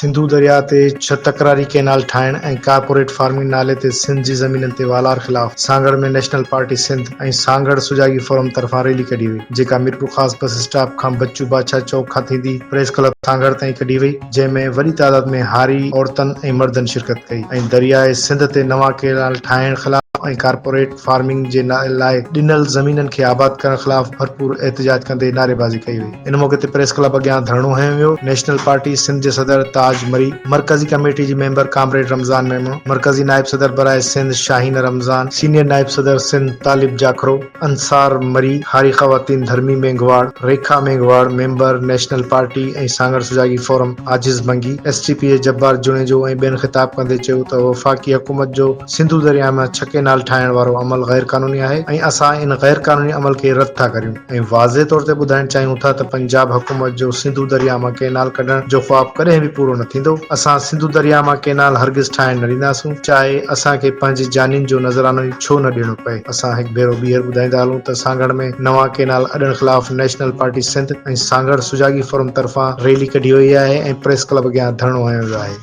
सिंधु दरिया ते तकरारी केनाल ठाहिण ऐं कारपोरेट फार्मिंग नाले ते सिंध जी ज़मीननि ते वालार ख़िलाफ़ सांगड़ में नेशनल पार्टी सिंध ऐं सांगड़ सुजागी फोरम तरफ़ां रैली कढी वई, जेका मीरपुर ख़ास बस स्टॉप खां बच्चू बादशाह चौक खां थींदी प्रेस क्लब सांगड़ ताईं कढी वई, जंहिं में वॾी तादाद में हारी औरतनि ऐं मर्दनि शिरकत कई ऐं दरियाए सिंध ते नवां केनाल ठाहिण ख़िलाफ़ ऐं कारपोरेट फार्मिंग जे लाइ ॾिनल ज़मीननि खे आबाद करण ख़िलाफ़ भरपूर एहतजाज कंदे नारेबाज़ी कई वई। इन मौक़े ते प्रेस क्लब अॻियां धरणो हंयो वियो। नेशनल पार्टी सिंध जे सदर ताज मरी, मरकज़ी कमेटी जी मेंबर कामरेड रमज़ान मेमण, मरकज़ी नायब सदर बराए सिंध शाहीन रमज़ान, सीनियर नायब सदर सिंध तालिब जाखरो, अंसार मरी, हारी ख़वातीन धर्मी मेंघवाड़, रेखा मेंघवाड़, मेंबर नेशनल पार्टी ऐं सांगड़ सुजागी फोरम आजिज़ मंगी, STPA जब्बार जुणेजो ऐं ॿियनि ख़िताब कंदे चयो त वफ़ाक़ी हुकूमत जो सिंधु दरिया में छके ठाहिण वारो अमल गैर कानूनी आहे ऐं असां इन गैर कानूनी अमल खे रद्द था करियूं ऐं वाज़े तौर ते ॿुधाइण चाहियूं था त पंजाब हुकूमत जो सिंधु दरिया मां केनाल कढण जो ख्वाब कॾहिं बि पूरो न थींदो। असां सिंधु दरिया मां केनाल हरगिज़ ठाहिण न ॾींदासूं, चाहे असांखे पंहिंजी जानियुनि जो नज़रानो छो न ॾियणो पए। असां हिकु भेरो ॿीहर ॿुधाईंदा हलूं त सांगड़ में नवां केनाल अॾण ख़िलाफ़ नेशनल पार्टी सिंध ऐं सांगड़ सुजागी फोरम तरफ़ां रैली कढी वई आहे ऐं प्रेस क्लब अॻियां धरणो हंयो वियो आहे।